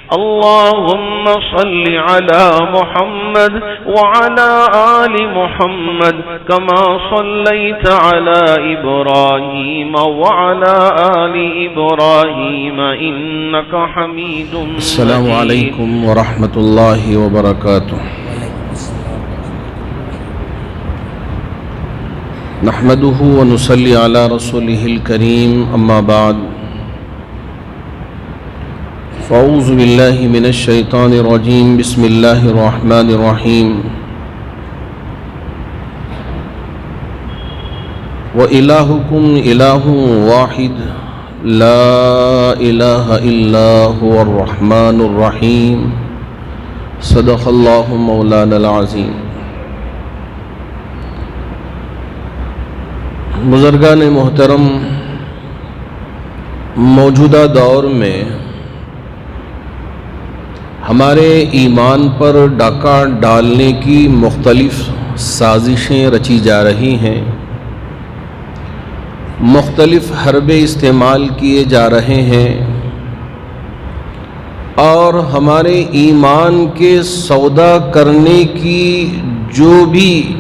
اللهم صل على محمد وعلى آل محمد كما صليت على إبراهيم وعلى آل إبراهيم إنك حميد مجيد. السلام عليكم ورحمة الله وبركاته. نحمده ونصلي على رسوله الكريم، أما بعد، فأعوذ بالله من الشيطان الرجيم. بسم الله الرحمن الرحيم. وإلهكم إله واحد لا إله إلا هو الرحمن الرحيم. صدق الله مولانا العظيم. بزرگان محترم، موجودہ دور میں ہمارے ایمان پر ڈاکہ ڈالنے کی مختلف سازشیں رچی جا رہی ہیں، مختلف حربے استعمال کیے جا رہے ہیں، اور ہمارے ایمان کے سودا کرنے کی جو بھی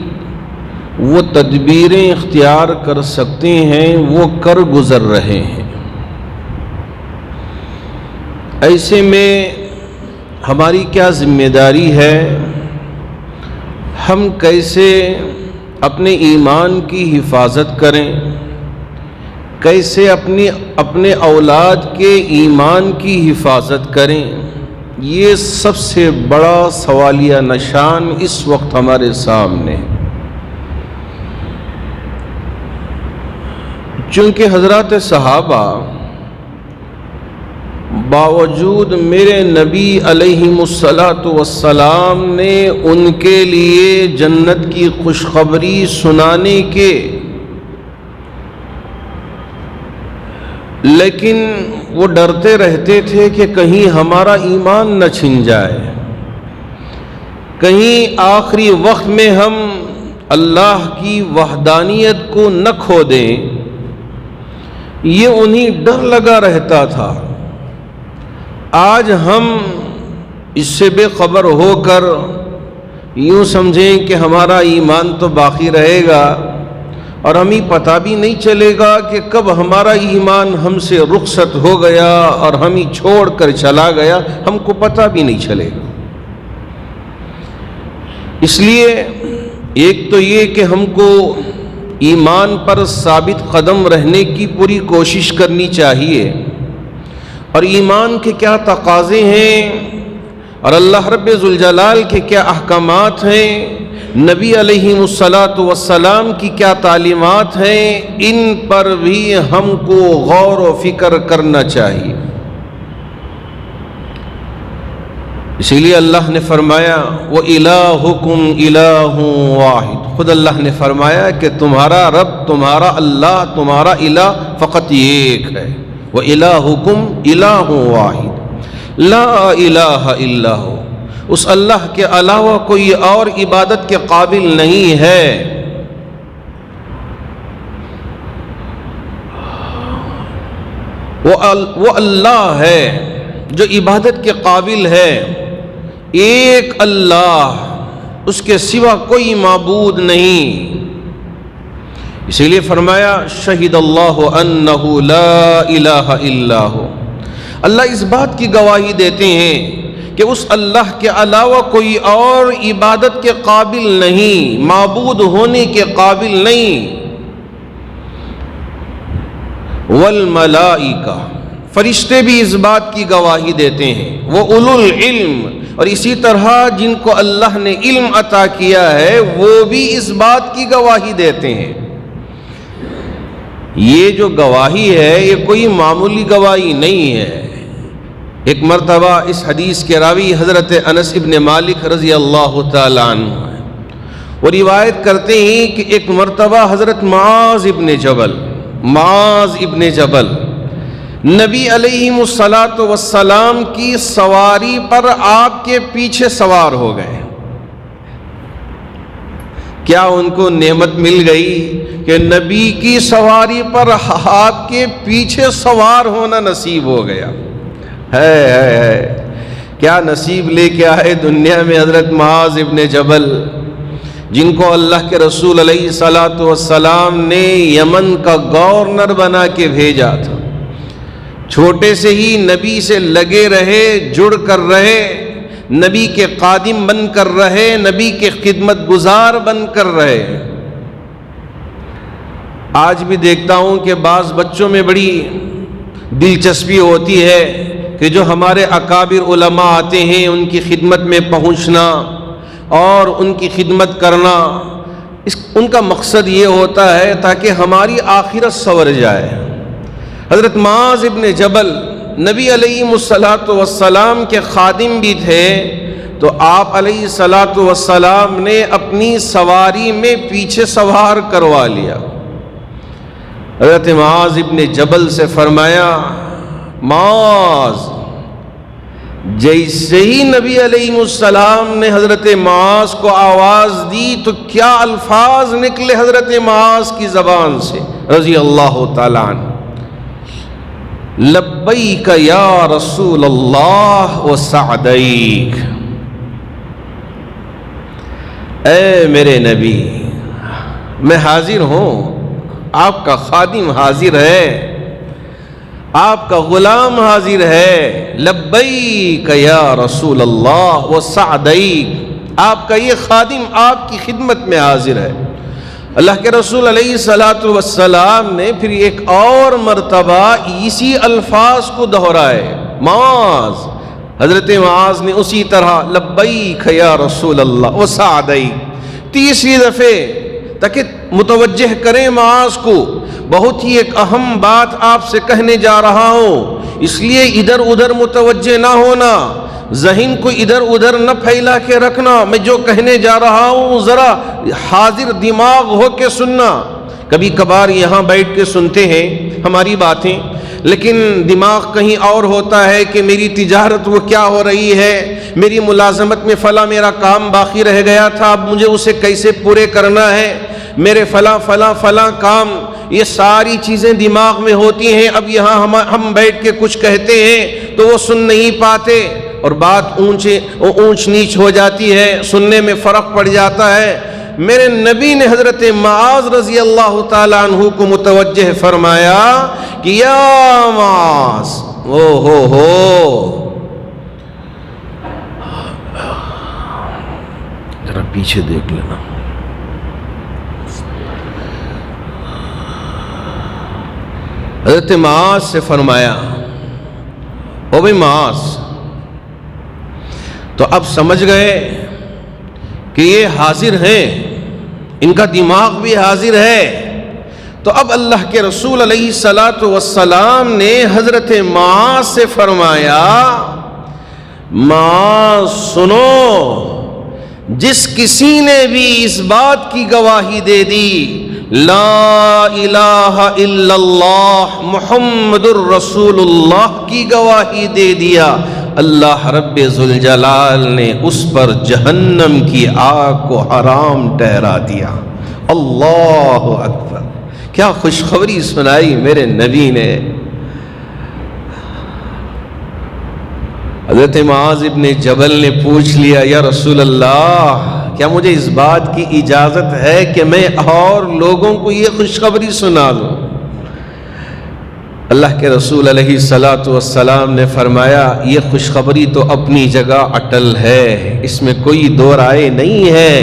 وہ تدبیریں اختیار کر سکتے ہیں وہ کر گزر رہے ہیں۔ ایسے میں ہماری کیا ذمہ داری ہے؟ ہم کیسے اپنے ایمان کی حفاظت کریں، کیسے اپنے اولاد کے ایمان کی حفاظت کریں؟ یہ سب سے بڑا سوالیہ نشان اس وقت ہمارے سامنے ہے۔ چونکہ حضرات صحابہ باوجود میرے نبی علیہم الصلاۃ نے ان کے لیے جنت کی خوشخبری سنانے کے، لیکن وہ ڈرتے رہتے تھے کہ کہیں ہمارا ایمان نہ چھن جائے، کہیں آخری وقت میں ہم اللہ کی وحدانیت کو نہ کھو دیں، یہ انہیں ڈر لگا رہتا تھا۔ آج ہم اس سے بے خبر ہو کر یوں سمجھیں کہ ہمارا ایمان تو باقی رہے گا، اور ہمیں پتہ بھی نہیں چلے گا کہ کب ہمارا ایمان ہم سے رخصت ہو گیا اور ہمیں چھوڑ کر چلا گیا، ہم کو پتہ بھی نہیں چلے گا۔ اس لیے ایک تو یہ کہ ہم کو ایمان پر ثابت قدم رہنے کی پوری کوشش کرنی چاہیے، اور ایمان کے کیا تقاضے ہیں اور اللہ رب ذوالجلال کے کیا احکامات ہیں، نبی علیہ السلام کی کیا تعلیمات ہیں، ان پر بھی ہم کو غور و فکر کرنا چاہیے۔ اسی لیے اللہ نے فرمایا وَإِلَٰهُكُمْ إِلَٰهٌ وَاحِدٌ، خود اللہ نے فرمایا کہ تمہارا رب، تمہارا اللہ، تمہارا الہ فقط ایک ہے۔ وَإِلَٰهُكُمْ إِلَٰهٌ وَاحِدٌ لَا إِلَٰهَ إِلَّا هُوَ، اس اللہ کے علاوہ کوئی اور عبادت کے قابل نہیں ہے۔ وہ اللہ ہے جو عبادت کے قابل ہے، ایک اللہ، اس کے سوا کوئی معبود نہیں۔ اسی لیے فرمایا شہید اللہ انہ لا الہ الا ہو، اللہ اس بات کی گواہی دیتے ہیں کہ اس اللہ کے علاوہ کوئی اور عبادت کے قابل نہیں، معبود ہونے کے قابل نہیں۔ والملائکہ، فرشتے بھی اس بات کی گواہی دیتے ہیں، وہ اولو العلم، اور اسی طرح جن کو اللہ نے علم عطا کیا ہے وہ بھی اس بات کی گواہی دیتے ہیں۔ یہ جو گواہی ہے یہ کوئی معمولی گواہی نہیں ہے۔ ایک مرتبہ اس حدیث کے راوی حضرت انس ابن مالک رضی اللہ تعالی عنہ ہیں، وہ روایت کرتے ہیں کہ ایک مرتبہ حضرت معاذ ابن جبل نبی علیہ السلام کی سواری پر آپ کے پیچھے سوار ہو گئے۔ کیا ان کو نعمت مل گئی کہ نبی کی سواری پر آپ کے پیچھے سوار ہونا نصیب ہو گیا؟ ہے کیا نصیب لے کے آئے دنیا میں حضرت معاذ ابن جبل، جن کو اللہ کے رسول علیہ الصلوۃ والسلام نے یمن کا گورنر بنا کے بھیجا تھا۔ چھوٹے سے ہی نبی سے لگے رہے، جڑ کر رہے، نبی کے خادم بن کر رہے، نبی کے خدمت گزار بن کر رہے۔ آج بھی دیکھتا ہوں کہ بعض بچوں میں بڑی دلچسپی ہوتی ہے کہ جو ہمارے اکابر علماء آتے ہیں ان کی خدمت میں پہنچنا اور ان کی خدمت کرنا، ان کا مقصد یہ ہوتا ہے تاکہ ہماری آخرت سنور جائے۔ حضرت معاذ ابن جبل نبی علیہ الصلوۃ والسلام کے خادم بھی تھے، تو آپ علیہ الصلوۃ والسلام نے اپنی سواری میں پیچھے سوار کروا لیا۔ حضرت معاذ ابن جبل سے فرمایا، معاذ، جیسے ہی نبی علیہ السلام نے حضرت معاذ کو آواز دی تو کیا الفاظ نکلے حضرت معاذ کی زبان سے رضی اللہ تعالیٰ عنہ، لبیک یا رسول اللہ وسعدیک، اے میرے نبی، میں حاضر ہوں، آپ کا خادم حاضر ہے، آپ کا غلام حاضر ہے، لبیک یا رسول اللہ وسعدیک، آپ کا یہ خادم آپ کی خدمت میں حاضر ہے۔ اللہ کے رسول علیہ الصلوۃ والسلام نے پھر ایک اور مرتبہ اسی الفاظ کو دہرائے، معاذ، حضرت معاذ نے اسی طرح لبیک یا رسول اللہ وسعدیک تیسری دفعہ، تاکہ متوجہ کریں معاذ کو، بہت ہی ایک اہم بات آپ سے کہنے جا رہا ہوں، اس لیے ادھر ادھر متوجہ نہ ہونا، ذہن کو ادھر ادھر نہ پھیلا کے رکھنا، میں جو کہنے جا رہا ہوں ذرا حاضر دماغ ہو کے سننا۔ کبھی کبھار یہاں بیٹھ کے سنتے ہیں ہماری باتیں، لیکن دماغ کہیں اور ہوتا ہے کہ میری تجارت وہ کیا ہو رہی ہے، میری ملازمت میں فلاں میرا کام باقی رہ گیا تھا، اب مجھے اسے کیسے پورے کرنا ہے، میرے فلاں کام، یہ ساری چیزیں دماغ میں ہوتی ہیں۔ اب یہاں ہم بیٹھ کے کچھ کہتے ہیں تو وہ سن نہیں پاتے، اور بات اونچ نیچ ہو جاتی ہے، سننے میں فرق پڑ جاتا ہے۔ میرے نبی نے حضرت معاذ رضی اللہ تعالیٰ عنہ کو متوجہ فرمایا کہ یا معاذ، ذرا پیچھے دیکھ لینا، حضرت معاذ سے فرمایا، او بھائی معاذ، تو اب سمجھ گئے کہ یہ حاضر ہیں، ان کا دماغ بھی حاضر ہے، تو اب اللہ کے رسول علیہ الصلوۃ والسلام نے حضرت معاذ سے فرمایا، معاذ سنو، جس کسی نے بھی اس بات کی گواہی دے دی لا الہ الا اللہ محمد الرسول اللہ کی گواہی دے دیا، اللہ رب ذوالجلال نے اس پر جہنم کی آگ کو حرام ٹھہرا دیا۔ اللہ اکبر، کیا خوشخبری سنائی میرے نبی نے۔ حضرت معاذ ابن جبل نے پوچھ لیا، یا رسول اللہ، کیا مجھے اس بات کی اجازت ہے کہ میں اور لوگوں کو یہ خوشخبری سنا دوں؟ اللہ کے رسول علیہ الصلوۃ والسلام نے فرمایا، یہ خوشخبری تو اپنی جگہ اٹل ہے، اس میں کوئی دو رائے نہیں ہے،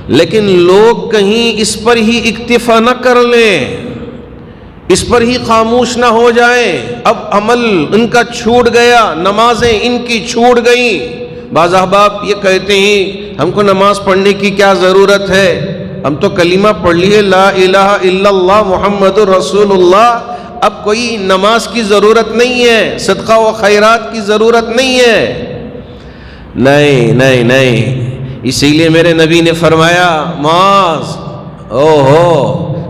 لیکن لوگ کہیں اس پر ہی اکتفا نہ کر لیں، اس پر ہی خاموش نہ ہو جائیں۔ اب عمل ان کا چھوٹ گیا، نمازیں ان کی چھوٹ گئیں۔ بعض احباب یہ کہتے ہیں ہم کو نماز پڑھنے کی کیا ضرورت ہے، ہم تو کلمہ پڑھ لیے لا الہ الا اللہ محمد رسول اللہ، اب کوئی نماز کی ضرورت نہیں ہے، صدقہ و خیرات کی ضرورت نہیں ہے۔ نہیں، اسی لیے میرے نبی نے فرمایا، معاذ،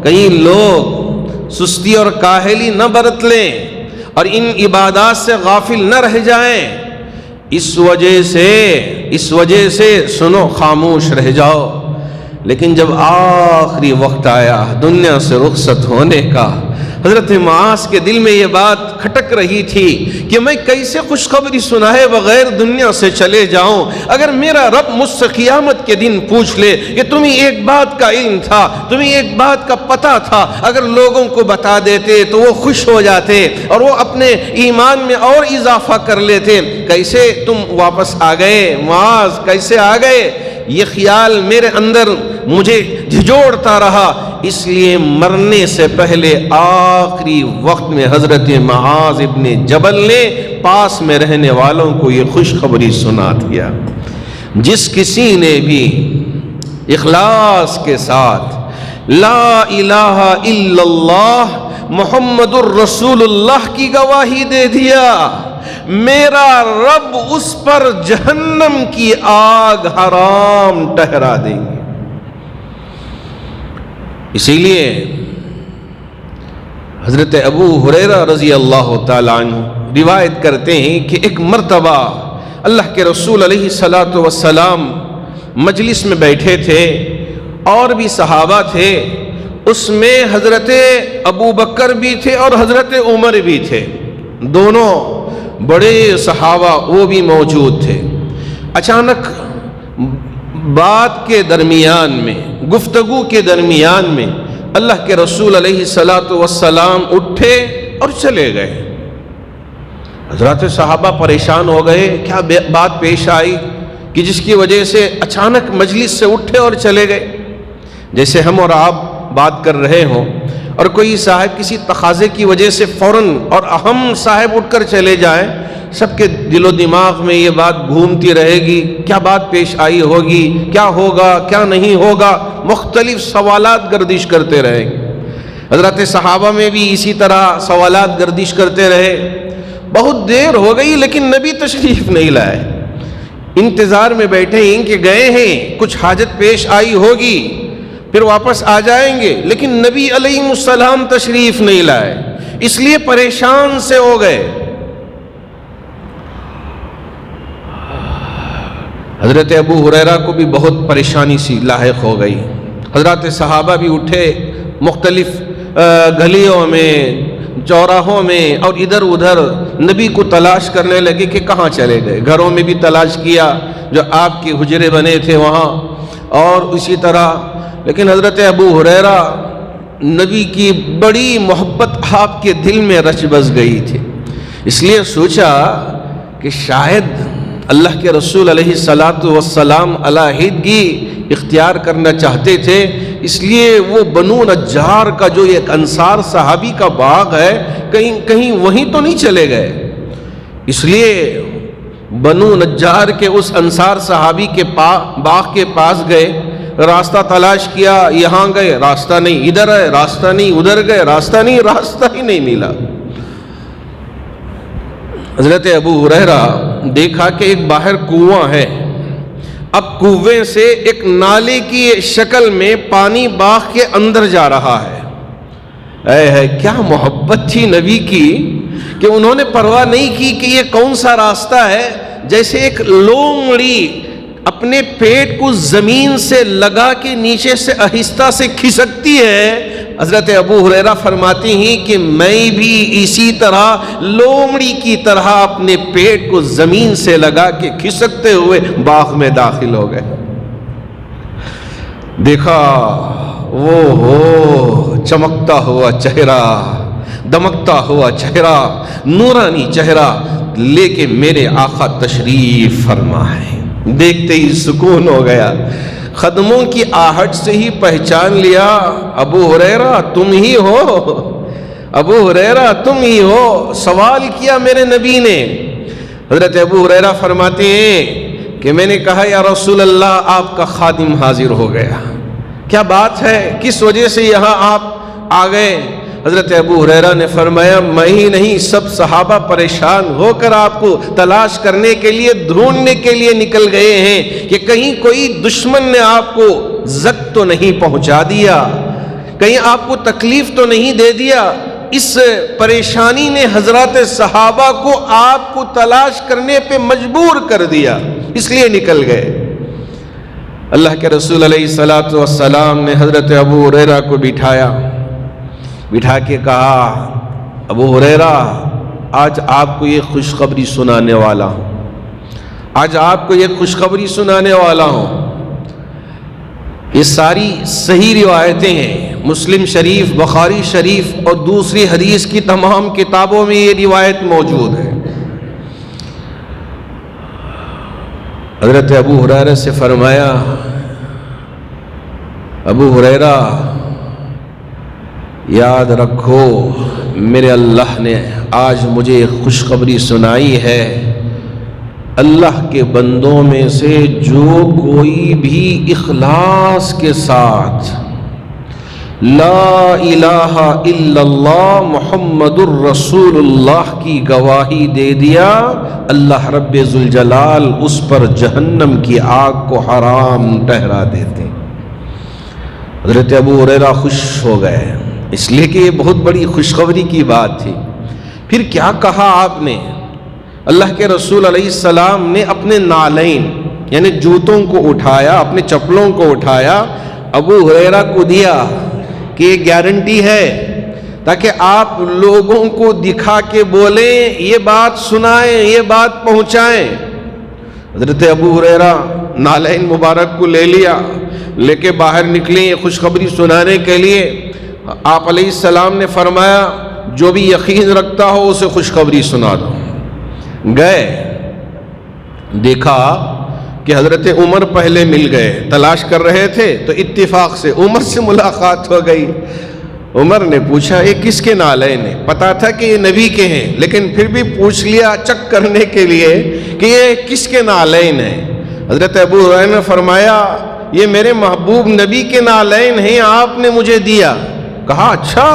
کہیں لوگ سستی اور کاہلی نہ برت لیں اور ان عبادات سے غافل نہ رہ جائیں، اس وجہ سے سنو، خاموش رہ جاؤ۔ لیکن جب آخری وقت آیا دنیا سے رخصت ہونے کا، حضرت معاذ کے دل میں یہ بات کھٹک رہی تھی کہ میں کیسے خوشخبری سنائے بغیر دنیا سے چلے جاؤں؟ اگر میرا رب مجھ سے قیامت کے دن پوچھ لے کہ تمہیں ایک بات کا علم تھا، تمہیں ایک بات کا پتہ تھا، اگر لوگوں کو بتا دیتے تو وہ خوش ہو جاتے اور وہ اپنے ایمان میں اور اضافہ کر لیتے۔ کیسے تم واپس آ گئے معاذ، کیسے آ گئے؟ یہ خیال میرے اندر مجھے جھجوڑتا رہا، اس لیے مرنے سے پہلے آخری وقت میں حضرت معاذ ابن جبل نے پاس میں رہنے والوں کو یہ خوشخبری سنا دیا۔ جس کسی نے بھی اخلاص کے ساتھ لا الہ الا اللہ محمد الرسول اللہ کی گواہی دے دیا، میرا رب اس پر جہنم کی آگ حرام ٹھہرا دیں گے۔ اسی لیے حضرت ابو ہریرہ رضی اللہ تعالیٰ عنہ روایت کرتے ہیں کہ ایک مرتبہ اللہ کے رسول علیہ الصلاۃ والسلام مجلس میں بیٹھے تھے اور بھی صحابہ تھے، اس میں حضرت ابو بکر بھی تھے اور حضرت عمر بھی تھے، دونوں بڑے صحابہ وہ بھی موجود تھے۔ اچانک بات کے درمیان میں، گفتگو کے درمیان میں اللہ کے رسول علیہ الصلاۃ والسلام اٹھے اور چلے گئے۔ حضرات صحابہ پریشان ہو گئے، کیا بات پیش آئی کہ جس کی وجہ سے اچانک مجلس سے اٹھے اور چلے گئے؟ جیسے ہم اور آپ بات کر رہے ہوں اور کوئی صاحب کسی تقاضے کی وجہ سے فوراً اور اہم صاحب اٹھ کر چلے جائیں، سب کے دل و دماغ میں یہ بات گھومتی رہے گی، کیا بات پیش آئی ہوگی، کیا ہوگا کیا نہیں ہوگا، مختلف سوالات گردش کرتے رہیں گے۔ حضرت صحابہ میں بھی اسی طرح سوالات گردش کرتے رہے۔ بہت دیر ہو گئی لیکن نبی تشریف نہیں لائے، انتظار میں بیٹھے ہیں کہ گئے ہیں، کچھ حاجت پیش آئی ہوگی پھر واپس آ جائیں گے، لیکن نبی علیہ السلام تشریف نہیں لائے، اس لیے پریشان سے ہو گئے۔ حضرت ابو ہریرہ کو بھی بہت پریشانی سی لاحق ہو گئی۔ حضرات صحابہ بھی اٹھے، مختلف گلیوں میں، چوراہوں میں اور ادھر ادھر نبی کو تلاش کرنے لگے کہ کہاں چلے گئے۔ گھروں میں بھی تلاش کیا، جو آپ کے حجرے بنے تھے وہاں، اور اسی طرح، لیکن حضرت ابو ہریرہ نبی کی بڑی محبت آپ کے دل میں رچ بس گئی تھی، اس لیے سوچا کہ شاید اللہ کے رسول علیہ الصلاۃ والسلام علیحدگی اختیار کرنا چاہتے تھے، اس لیے وہ بنو نجار کا جو ایک انصار صحابی کا باغ ہے، کہیں وہیں تو نہیں چلے گئے، اس لیے بنو نجار کے اس انصار صحابی کے باغ کے پاس گئے، راستہ تلاش کیا، یہاں گئے راستہ نہیں، ادھر ہے راستہ نہیں، ادھر گئے راستہ نہیں، راستہ ہی نہیں ملا۔ حضرت ابو ہریرہ دیکھا کہ ایک باہر کنواں ہے، اب کنویں سے ایک نالے کی شکل میں پانی باغ کے اندر جا رہا ہے۔ اے کیا محبت تھی نبی کی کہ انہوں نے پرواہ نہیں کی کہ یہ کون سا راستہ ہے، جیسے ایک لومڑی اپنے پیٹ کو زمین سے لگا کے نیچے سے آہستہ سے کھسکتی ہے۔ حضرت ابو ہریرہ فرماتی ہیں کہ میں بھی اسی طرح لومڑی کی طرح اپنے پیٹ کو زمین سے لگا کے کھسکتے ہوئے باغ میں داخل ہو گئے۔ دیکھا وہ ہو چمکتا ہوا چہرہ، دمکتا ہوا چہرہ، نورانی چہرہ لے کے میرے آقا تشریف فرما ہے۔ دیکھتے ہی سکون ہو گیا، قدموں کی آہٹ سے ہی پہچان لیا، ابو ہریرہ تم ہی ہو، ابو ہریرہ تم ہی ہو۔ سوال کیا میرے نبی نے۔ حضرت ابو ہریرہ فرماتے ہیں کہ میں نے کہا یا رسول اللہ آپ کا خادم حاضر ہو گیا، کیا بات ہے، کس وجہ سے یہاں آپ آ گئے؟ حضرت ابو ہریرہ نے فرمایا میں ہی نہیں، سب صحابہ پریشان ہو کر آپ کو تلاش کرنے کے لیے، ڈھونڈنے کے لیے نکل گئے ہیں کہ کہیں کوئی دشمن نے آپ کو زخم تو نہیں پہنچا دیا، کہیں آپ کو تکلیف تو نہیں دے دیا۔ اس پریشانی نے حضرات صحابہ کو آپ کو تلاش کرنے پہ مجبور کر دیا، اس لیے نکل گئے۔ اللہ کے رسول علیہ الصلاۃ والسلام نے حضرت ابو ہریرہ کو بٹھایا، بٹھا کے کہا ابو ہریرہ آج آپ کو یہ خوشخبری سنانے والا ہوں، آج آپ کو یہ خوشخبری سنانے والا ہوں۔ یہ ساری صحیح روایتیں ہیں، مسلم شریف، بخاری شریف اور دوسری حدیث کی تمام کتابوں میں یہ روایت موجود ہے۔ حضرت ابو ہریرہ سے فرمایا ابو ہریرہ یاد رکھو میرے اللہ نے آج مجھے ایک خوشخبری سنائی ہے، اللہ کے بندوں میں سے جو کوئی بھی اخلاص کے ساتھ لا الہ الا اللہ محمد الرسول اللہ کی گواہی دے دیا، اللہ رب ذوالجلال اس پر جہنم کی آگ کو حرام ٹھہرا دیتے۔ حضرت ابو ہریرہ خوش ہو گئے، اس لیے کہ یہ بہت بڑی خوشخبری کی بات تھی۔ پھر کیا کہا آپ نے؟ اللہ کے رسول علیہ السلام نے اپنے نالین یعنی جوتوں کو اٹھایا، اپنے چپلوں کو اٹھایا، ابو ہریرہ کو دیا کہ یہ گارنٹی ہے تاکہ آپ لوگوں کو دکھا کے بولیں، یہ بات سنائیں، یہ بات پہنچائیں۔ حضرت ابو ہریرہ نالین مبارک کو لے لیا، لے کے باہر نکلے یہ خوشخبری سنانے کے لیے۔ آپ علیہ السلام نے فرمایا جو بھی یقین رکھتا ہو اسے خوشخبری سنا دو۔ گئے، دیکھا کہ حضرت عمر پہلے مل گئے، تلاش کر رہے تھے تو اتفاق سے عمر سے ملاقات ہو گئی۔ عمر نے پوچھا یہ کس کے نالین ہیں؟ پتا تھا کہ یہ نبی کے ہیں لیکن پھر بھی پوچھ لیا چیک کرنے کے لیے کہ یہ کس کے نالین ہیں۔ حضرت ابو ہریرہ نے فرمایا یہ میرے محبوب نبی کے نالین ہیں، آپ نے مجھے دیا۔ کہا اچھا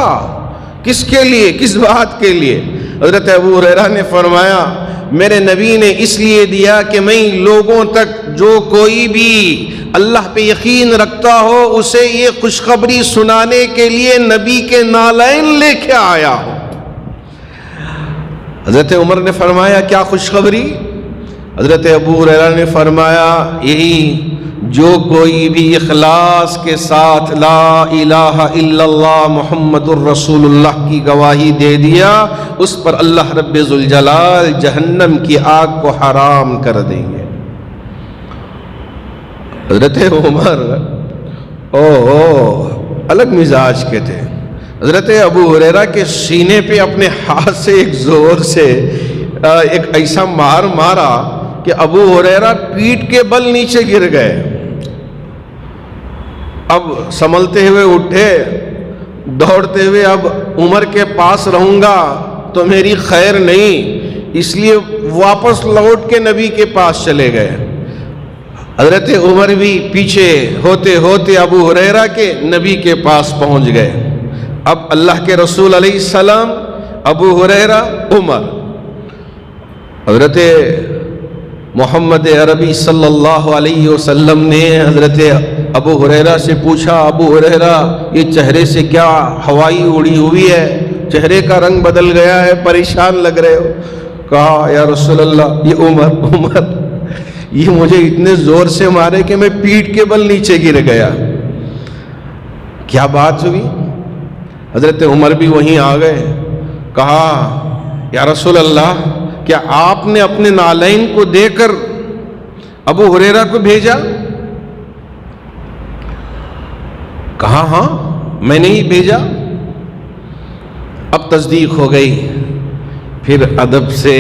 کس کے لیے، کس بات کے لیے؟ حضرت ابو ہریرہ نے فرمایا میرے نبی نے اس لیے دیا کہ میں لوگوں تک جو کوئی بھی اللہ پہ یقین رکھتا ہو اسے یہ خوشخبری سنانے کے لیے نبی کے نالین لے کے آیا ہوں۔ حضرت عمر نے فرمایا کیا خوشخبری؟ حضرت ابو ہریرہ نے فرمایا یہی جو کوئی بھی اخلاص کے ساتھ لا الہ الا اللہ محمد الرسول اللہ کی گواہی دے دیا اس پر اللہ رب ذوالجلال جہنم کی آگ کو حرام کر دیں گے۔ حضرت عمر الگ مزاج کے تھے۔ حضرت ابو ہریرہ کے سینے پہ اپنے ہاتھ سے ایک زور سے ایک ایسا مارا کہ ابو ہریرہ پیٹھ کے بل نیچے گر گئے۔ اب سنبھلتے ہوئے اٹھے، دوڑتے ہوئے اب عمر کے پاس رہوں گا تو میری خیر نہیں، اس لیے واپس لوٹ کے نبی کے پاس چلے گئے۔ حضرت عمر بھی پیچھے ہوتے ہوتے ابو ہریرہ کے نبی کے پاس پہنچ گئے۔ اب اللہ کے رسول علیہ السلام، ابو ہریرہ، عمر۔ حضرت محمد عربی صلی اللہ علیہ وسلم نے حضرت ابو ہریرہ سے پوچھا ابو ہریرہ یہ چہرے سے کیا ہوائی اڑی ہوئی ہے، چہرے کا رنگ بدل گیا ہے، پریشان لگ رہے ہو؟ کہا یا رسول اللہ یہ عمر یہ مجھے اتنے زور سے مارے کہ میں پیٹھ کے بل نیچے گر گیا۔ کیا بات ہوئی؟ حضرت عمر بھی وہیں آ گئے۔ کہا یا رسول اللہ کیا آپ نے اپنے نالین کو دے کر ابو ہریرہ کو بھیجا؟ کہا ہاں میں نے ہی بھیجا۔ اب تصدیق ہو گئی۔ پھر ادب سے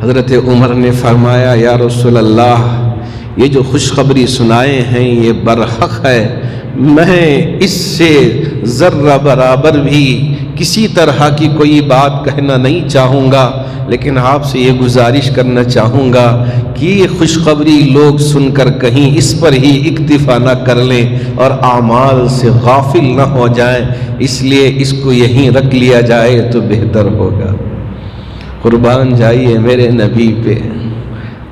حضرت عمر نے فرمایا یا رسول اللہ یہ جو خوشخبری سنائے ہیں یہ برحق ہے، میں اس سے ذرہ برابر بھی کسی طرح کی کوئی بات کہنا نہیں چاہوں گا، لیکن آپ سے یہ گزارش کرنا چاہوں گا کہ یہ خوشخبری لوگ سن کر کہیں اس پر ہی اکتفا نہ کر لیں اور اعمال سے غافل نہ ہو جائیں، اس لیے اس کو یہیں رکھ لیا جائے تو بہتر ہوگا۔ قربان جائیے میرے نبی پہ،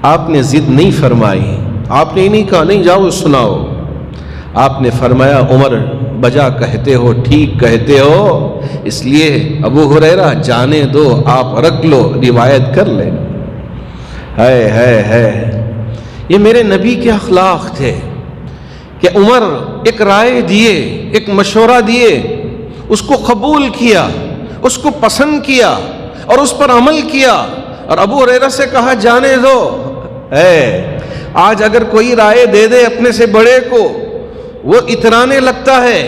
آپ نے ضد نہیں فرمائی، آپ نے نہیں کہا نہیں جاؤ سناؤ، آپ نے فرمایا عمر بجا کہتے ہو، ٹھیک کہتے ہو، اس لیے ابو ہریرہ جانے دو، آپ رکھ لو، روایت کر لیں۔ ہے یہ میرے نبی کے اخلاق تھے کہ عمر ایک رائے دیے، ایک مشورہ دیے، اس کو قبول کیا، اس کو پسند کیا اور اس پر عمل کیا۔ اور ابو ہریرہ سے کہا جانے دو، آج اگر کوئی رائے دے دے اپنے سے بڑے کو، وہ اترانے لگتا ہے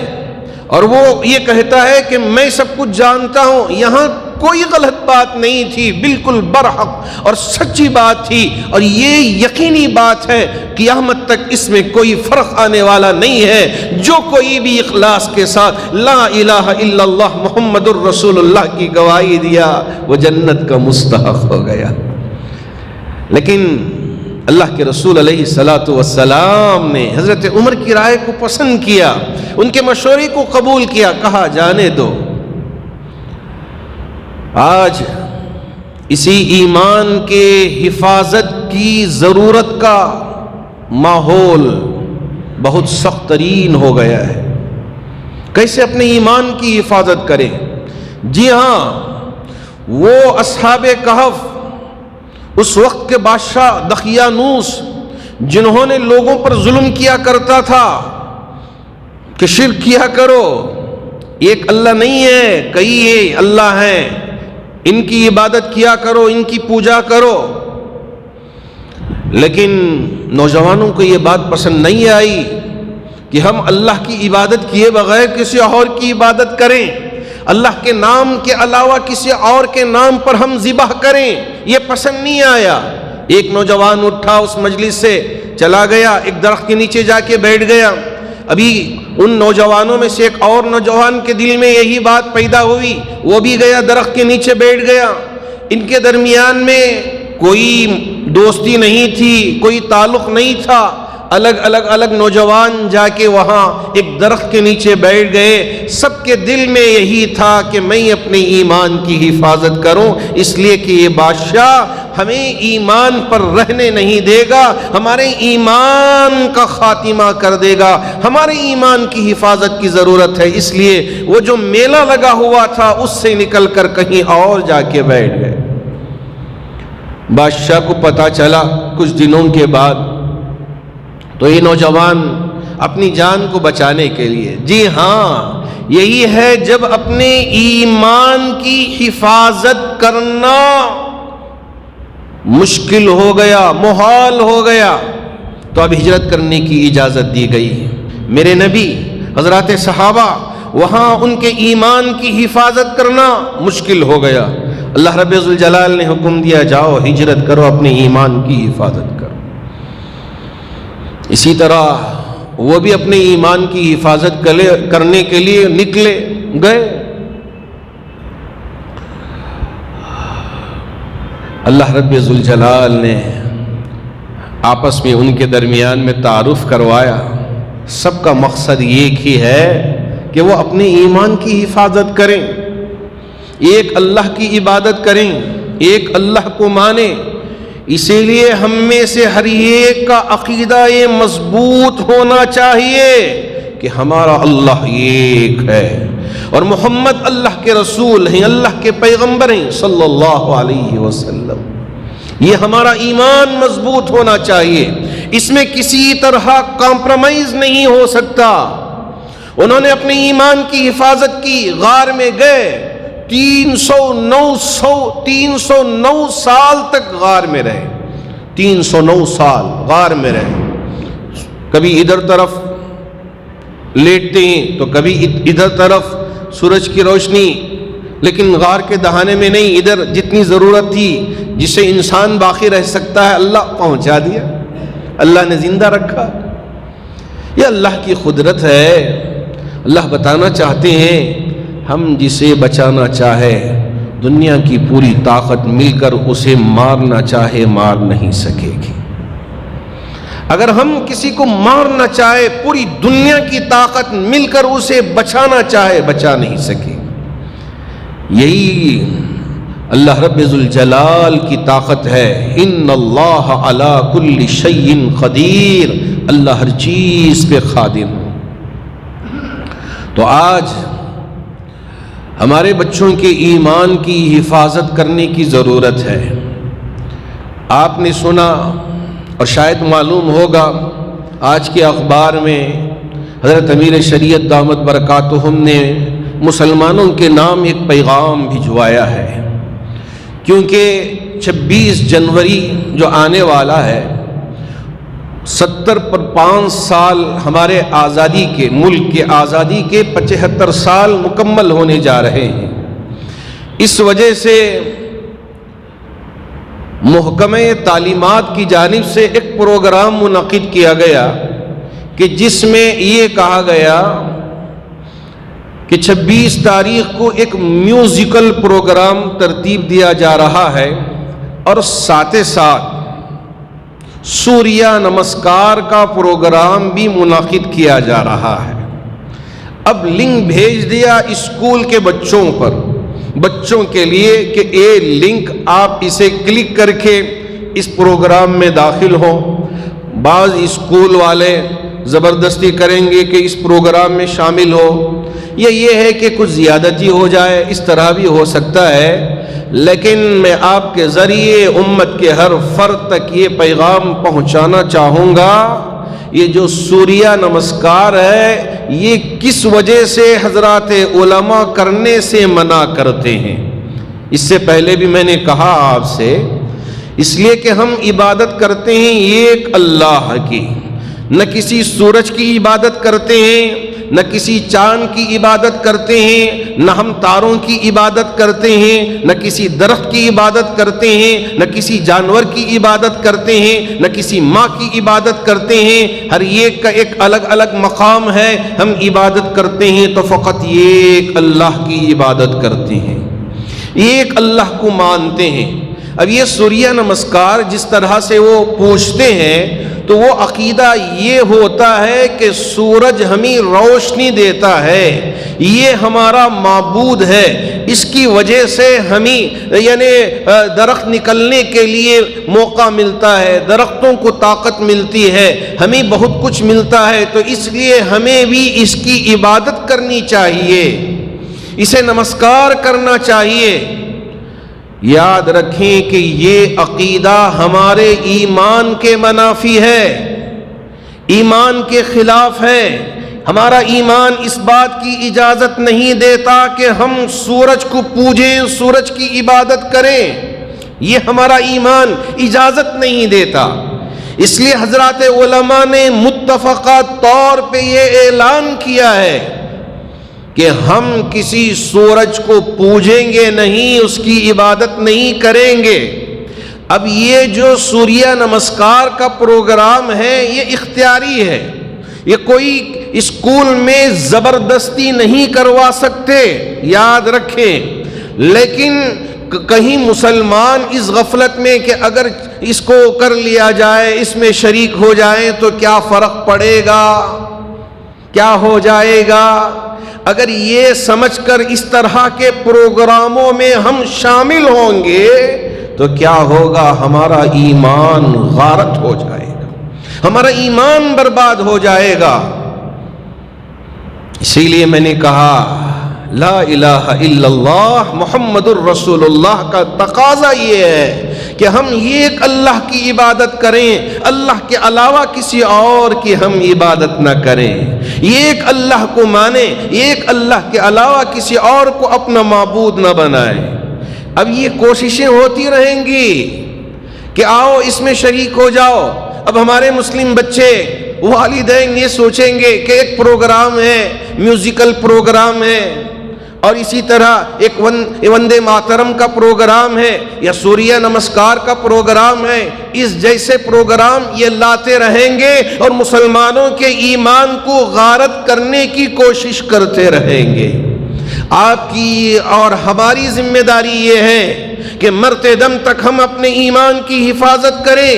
اور وہ یہ کہتا ہے کہ میں سب کچھ جانتا ہوں۔ یہاں کوئی غلط بات نہیں تھی، بالکل برحق اور سچی بات تھی، اور یہ یقینی بات ہے قیامت تک اس میں کوئی فرق آنے والا نہیں ہے۔ جو کوئی بھی اخلاص کے ساتھ لا الہ الا اللہ محمد الرسول اللہ کی گواہی دیا، وہ جنت کا مستحق ہو گیا۔ لیکن اللہ کے رسول علیہ الصلاۃ والسلام نے حضرت عمر کی رائے کو پسند کیا، ان کے مشورے کو قبول کیا، کہا جانے دو۔ آج اسی ایمان کے حفاظت کی ضرورت کا ماحول بہت سخت ترین ہو گیا ہے۔ کیسے اپنے ایمان کی حفاظت کریں؟ جی ہاں، وہ اصحاب کہف، اس وقت کے بادشاہ دقیانوس، جنہوں نے لوگوں پر ظلم کیا کرتا تھا کہ شرک کیا کرو، ایک اللہ نہیں ہے، کئی اللہ ہیں، ان کی عبادت کیا کرو، ان کی پوجا کرو۔ لیکن نوجوانوں کو یہ بات پسند نہیں آئی کہ ہم اللہ کی عبادت کیے بغیر کسی اور کی عبادت کریں، اللہ کے نام کے علاوہ کسی اور کے نام پر ہم ذبح کریں، یہ پسند نہیں آیا۔ ایک نوجوان اٹھا، اس مجلس سے چلا گیا، ایک درخت کے نیچے جا کے بیٹھ گیا۔ ابھی ان نوجوانوں میں سے ایک اور نوجوان کے دل میں یہی بات پیدا ہوئی، وہ بھی گیا درخت کے نیچے بیٹھ گیا۔ ان کے درمیان میں کوئی دوستی نہیں تھی، کوئی تعلق نہیں تھا، الگ نوجوان جا کے وہاں ایک درخت کے نیچے بیٹھ گئے۔ سب کے دل میں یہی تھا کہ میں اپنے ایمان کی حفاظت کروں، اس لیے کہ یہ بادشاہ ہمیں ایمان پر رہنے نہیں دے گا، ہمارے ایمان کا خاتمہ کر دے گا، ہمارے ایمان کی حفاظت کی ضرورت ہے۔ اس لیے وہ جو میلہ لگا ہوا تھا اس سے نکل کر کہیں اور جا کے بیٹھ گئے۔ بادشاہ کو پتا چلا کچھ دنوں کے بعد، تو یہ نوجوان اپنی جان کو بچانے کے لیے، جی ہاں یہی ہے، جب اپنے ایمان کی حفاظت کرنا مشکل ہو گیا، محال ہو گیا، تو اب ہجرت کرنے کی اجازت دی گئی۔ میرے نبی، حضرات صحابہ، وہاں ان کے ایمان کی حفاظت کرنا مشکل ہو گیا۔ اللہ رب ذوالجلال نے حکم دیا، جاؤ ہجرت کرو، اپنے ایمان کی حفاظت کرو۔ اسی طرح وہ بھی اپنے ایمان کی حفاظت کرنے کے لیے نکلے گئے۔ اللہ رب ذوالجلال نے آپس میں ان کے درمیان میں تعارف کروایا۔ سب کا مقصد ایک ہی ہے کہ وہ اپنے ایمان کی حفاظت کریں، ایک اللہ کی عبادت کریں، ایک اللہ کو مانیں۔ اسی لیے ہم میں سے ہر ایک کا عقیدہ یہ مضبوط ہونا چاہیے کہ ہمارا اللہ ایک ہے اور محمد اللہ کے رسول ہیں، اللہ کے پیغمبر ہیں صلی اللہ علیہ وسلم۔ یہ ہمارا ایمان مضبوط ہونا چاہیے، اس میں کسی طرح کمپرومائز نہیں ہو سکتا۔ انہوں نے اپنے ایمان کی حفاظت کی، غار میں گئے، 309 سال تک غار میں رہے، 309 سال غار میں رہے۔ کبھی ادھر طرف لیٹتے ہیں تو کبھی ادھر طرف سورج کی روشنی، لیکن غار کے دہانے میں نہیں، ادھر جتنی ضرورت تھی جسے انسان باقی رہ سکتا ہے اللہ پہنچا دیا، اللہ نے زندہ رکھا۔ یہ اللہ کی قدرت ہے۔ اللہ بتانا چاہتے ہیں ہم جسے بچانا چاہے، دنیا کی پوری طاقت مل کر اسے مارنا چاہے مار نہیں سکے گی۔ اگر ہم کسی کو مارنا چاہے، پوری دنیا کی طاقت مل کر اسے بچانا چاہے بچا نہیں سکے۔ یہی اللہ رب ذوالجلال کی طاقت ہے۔ ان اللہ علی کل شیء قدیر، اللہ ہر چیز پہ قادر۔ تو آج ہمارے بچوں کے ایمان کی حفاظت کرنے کی ضرورت ہے۔ آپ نے سنا اور شاید معلوم ہوگا، آج کے اخبار میں حضرت امیر شریعت دامت برکاتہم نے مسلمانوں کے نام ایک پیغام بھجوایا ہے، کیونکہ 26 جنوری جو آنے والا ہے، 70 پر 5 سال ہمارے آزادی کے، ملک کے آزادی کے 75 سال مکمل ہونے جا رہے ہیں۔ اس وجہ سے محکمہ تعلیمات کی جانب سے ایک پروگرام منعقد کیا گیا کہ جس میں یہ کہا گیا کہ 26 تاریخ کو ایک میوزیکل پروگرام ترتیب دیا جا رہا ہے اور ساتھ ساتھ سوریہ نمسکار کا پروگرام بھی منعقد کیا جا رہا ہے۔ اب لنک بھیج دیا اسکول کے بچوں کے لیے کہ یہ لنک آپ اسے کلک کر کے اس پروگرام میں داخل ہوں۔ بعض اسکول والے زبردستی کریں گے کہ اس پروگرام میں شامل ہو، یا یہ ہے کہ کچھ زیادتی ہو جائے، اس طرح بھی ہو سکتا ہے، لیکن میں آپ کے ذریعے امت کے ہر فرد تک یہ پیغام پہنچانا چاہوں گا، یہ جو سوریہ نمسکار ہے یہ کس وجہ سے حضرات علماء کرنے سے منع کرتے ہیں۔ اس سے پہلے بھی میں نے کہا آپ سے، اس لیے کہ ہم عبادت کرتے ہیں ایک اللہ کی، نہ کسی سورج کی عبادت کرتے ہیں، نہ کسی چاند کی عبادت کرتے ہیں، نہ ہم تاروں کی عبادت کرتے ہیں، نہ کسی درخت کی عبادت کرتے ہیں، نہ کسی جانور کی عبادت کرتے ہیں، نہ کسی ماں کی عبادت کرتے ہیں۔ ہر ایک کا ایک الگ الگ مقام ہے۔ ہم عبادت کرتے ہیں تو فقط ایک اللہ کی عبادت کرتے ہیں، ایک اللہ کو مانتے ہیں۔ اب یہ سوریہ نمسکار جس طرح سے وہ پوچھتے ہیں تو وہ عقیدہ یہ ہوتا ہے کہ سورج ہمیں روشنی دیتا ہے، یہ ہمارا معبود ہے، اس کی وجہ سے ہمیں یعنی درخت نکلنے کے لیے موقع ملتا ہے، درختوں کو طاقت ملتی ہے، ہمیں بہت کچھ ملتا ہے، تو اس لیے ہمیں بھی اس کی عبادت کرنی چاہیے، اسے نمسکار کرنا چاہیے۔ یاد رکھیں کہ یہ عقیدہ ہمارے ایمان کے منافی ہے، ایمان کے خلاف ہے۔ ہمارا ایمان اس بات کی اجازت نہیں دیتا کہ ہم سورج کو پوجیں، سورج کی عبادت کریں، یہ ہمارا ایمان اجازت نہیں دیتا۔ اس لیے حضرات علماء نے متفقہ طور پہ یہ اعلان کیا ہے کہ ہم کسی سورج کو پوجیں گے نہیں، اس کی عبادت نہیں کریں گے۔ اب یہ جو سوریہ نمسکار کا پروگرام ہے یہ اختیاری ہے، یہ کوئی اسکول میں زبردستی نہیں کروا سکتے، یاد رکھیں۔ لیکن کہیں مسلمان اس غفلت میں کہ اگر اس کو کر لیا جائے، اس میں شریک ہو جائیں تو کیا فرق پڑے گا، کیا ہو جائے گا، اگر یہ سمجھ کر اس طرح کے پروگراموں میں ہم شامل ہوں گے تو کیا ہوگا، ہمارا ایمان غارت ہو جائے گا، ہمارا ایمان برباد ہو جائے گا۔ اسی لیے میں نے کہا لا الہ الا اللہ محمد الرسول اللہ کا تقاضا یہ ہے کہ ہم ایک اللہ کی عبادت کریں، اللہ کے علاوہ کسی اور کی ہم عبادت نہ کریں، ایک اللہ کو مانیں، ایک اللہ کے علاوہ کسی اور کو اپنا معبود نہ بنائیں۔ اب یہ کوششیں ہوتی رہیں گی کہ آؤ اس میں شریک ہو جاؤ۔ اب ہمارے مسلم بچے، والدین یہ سوچیں گے کہ ایک پروگرام ہے، میوزیکل پروگرام ہے، اور اسی طرح ایک وندے ماترم کا پروگرام ہے یا سوریہ نمسکار کا پروگرام ہے، اس جیسے پروگرام یہ لاتے رہیں گے اور مسلمانوں کے ایمان کو غارت کرنے کی کوشش کرتے رہیں گے۔ آپ کی اور ہماری ذمہ داری یہ ہے کہ مرتے دم تک ہم اپنے ایمان کی حفاظت کریں،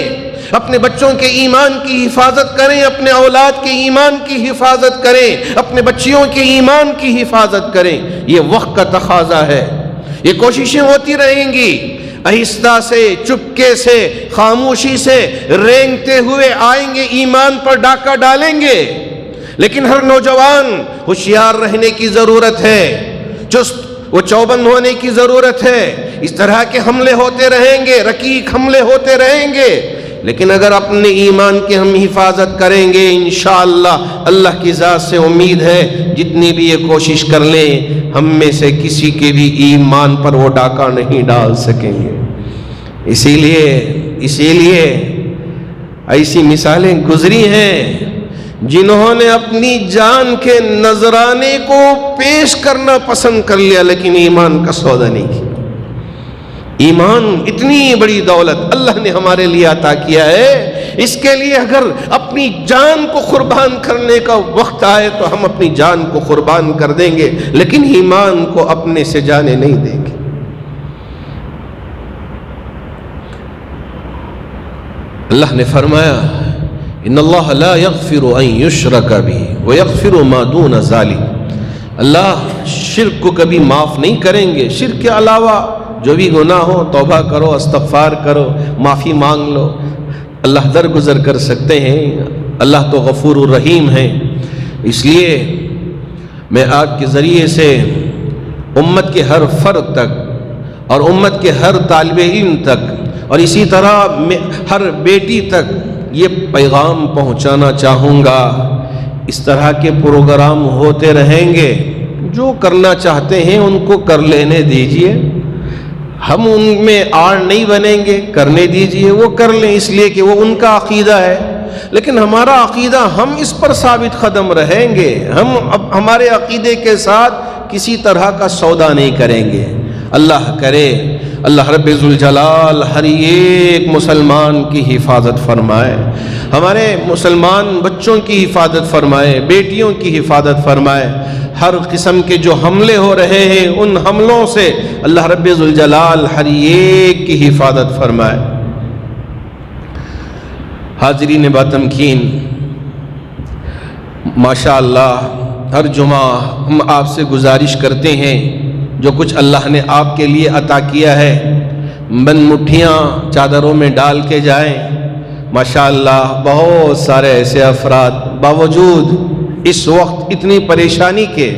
اپنے بچوں کے ایمان کی حفاظت کریں، اپنے اولاد کے ایمان کی حفاظت کریں، اپنے بچیوں کے ایمان کی حفاظت کریں۔ یہ وقت کا تقاضا ہے، یہ کوششیں ہوتی رہیں گی، آہستہ سے، چپکے سے، خاموشی سے رینگتے ہوئے آئیں گے، ایمان پر ڈاکہ ڈالیں گے۔ لیکن ہر نوجوان ہوشیار رہنے کی ضرورت ہے، چست و چوبند ہونے کی ضرورت ہے۔ اس طرح کے حملے ہوتے رہیں گے، رقیق حملے ہوتے رہیں گے، لیکن اگر اپنے ایمان کی ہم حفاظت کریں گے انشاءاللہ، اللہ کی ذات سے امید ہے جتنی بھی یہ کوشش کر لیں ہم میں سے کسی کے بھی ایمان پر وہ ڈاکہ نہیں ڈال سکیں گے۔ اسی لیے ایسی مثالیں گزری ہیں جنہوں نے اپنی جان کے نذرانے کو پیش کرنا پسند کر لیا، لیکن ایمان کا سودا نہیں کیا۔ ایمان اتنی بڑی دولت اللہ نے ہمارے لیے عطا کیا ہے، اس کے لیے اگر اپنی جان کو قربان کرنے کا وقت آئے تو ہم اپنی جان کو قربان کر دیں گے، لیکن ایمان کو اپنے سے جانے نہیں دیں گے۔ اللہ نے فرمایا ان اللہ لا یغفر ان یشرک بہ ویغفر ما دون ذلک، اللہ شرک کو کبھی معاف نہیں کریں گے، شرک کے علاوہ جو بھی گناہ ہو توبہ کرو، استغفار کرو، معافی مانگ لو، اللہ درگزر کر سکتے ہیں۔ اللہ تو غفور الرحیم ہیں۔ اس لیے میں آپ کے ذریعے سے امت کے ہر فرد تک اور امت کے ہر طالب علم تک اور اسی طرح ہر بیٹی تک یہ پیغام پہنچانا چاہوں گا، اس طرح کے پروگرام ہوتے رہیں گے، جو کرنا چاہتے ہیں ان کو کر لینے دیجئے، ہم ان میں آڑ نہیں بنیں گے، کرنے دیجئے، وہ کر لیں، اس لیے کہ وہ ان کا عقیدہ ہے، لیکن ہمارا عقیدہ ہم اس پر ثابت قدم رہیں گے، ہم ہمارے عقیدے کے ساتھ کسی طرح کا سودا نہیں کریں گے۔ اللہ کرے اللہ رب ذوالجلال ہر ایک مسلمان کی حفاظت فرمائے، ہمارے مسلمان بچوں کی حفاظت فرمائے، بیٹیوں کی حفاظت فرمائے، ہر قسم کے جو حملے ہو رہے ہیں ان حملوں سے اللہ رب ذوالجلال ہر ایک کی حفاظت فرمائے۔ حاضرین باتمکین، ماشاءاللہ ہر جمعہ ہم آپ سے گزارش کرتے ہیں جو کچھ اللہ نے آپ کے لیے عطا کیا ہے بند مٹھیاں چادروں میں ڈال کے جائیں۔ ماشاءاللہ بہت سارے ایسے افراد باوجود اس وقت اتنی پریشانی کے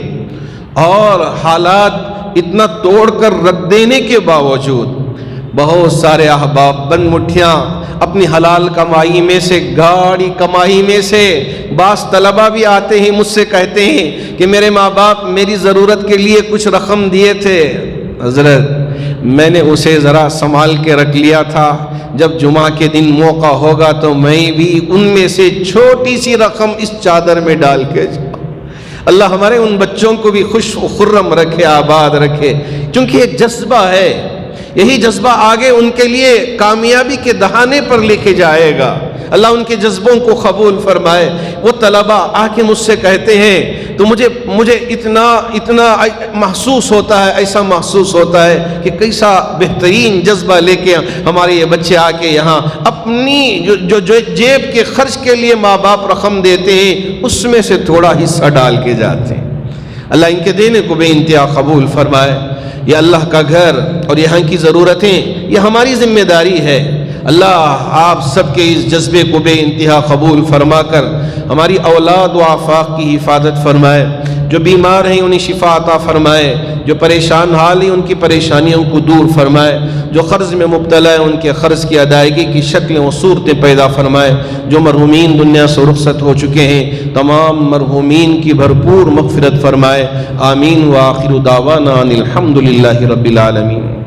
اور حالات اتنا توڑ کر رکھ دینے کے باوجود بہت سارے احباب بند مٹھیاں اپنی حلال کمائی میں سے، گاڑی کمائی میں سے، بعض طلبہ بھی آتے ہیں مجھ سے کہتے ہیں کہ میرے ماں باپ میری ضرورت کے لیے کچھ رقم دیے تھے، حضرت میں نے اسے ذرا سنبھال کے رکھ لیا تھا، جب جمعہ کے دن موقع ہوگا تو میں بھی ان میں سے چھوٹی سی رقم اس چادر میں ڈال کے اللہ ہمارے ان بچوں کو بھی خوش و خرم رکھے، آباد رکھے، کیونکہ ایک جذبہ ہے، یہی جذبہ آگے ان کے لیے کامیابی کے دہانے پر لے کے جائے گا۔ اللہ ان کے جذبوں کو قبول فرمائے۔ وہ طلبہ آ کے مجھ سے کہتے ہیں تو مجھے اتنا محسوس ہوتا ہے، ایسا محسوس ہوتا ہے کہ کیسا بہترین جذبہ لے کے ہمارے یہ بچے آ کے یہاں اپنی جو جیب کے خرچ کے لیے ماں باپ رقم دیتے ہیں اس میں سے تھوڑا حصہ ڈال کے جاتے ہیں۔ اللہ ان کے دینے کو بے انتہا قبول فرمائے۔ یہ اللہ کا گھر اور یہاں کی ضرورتیں یہ ہماری ذمہ داری ہے۔ اللہ آپ سب کے اس جذبے کو بے انتہا قبول فرما کر ہماری اولاد و آفاق کی حفاظت فرمائے، جو بیمار ہیں انہیں شفا عطا فرمائے، جو پریشان حال ہیں ان کی پریشانیوں کو دور فرمائے، جو قرض میں مبتلا ہے ان کے قرض کی ادائیگی کی شکلیں و صورتیں پیدا فرمائے، جو مرحومین دنیا سے رخصت ہو چکے ہیں تمام مرحومین کی بھرپور مغفرت فرمائے۔ آمین۔ وآخر دعوانا ان الحمد للہ رب العالمین۔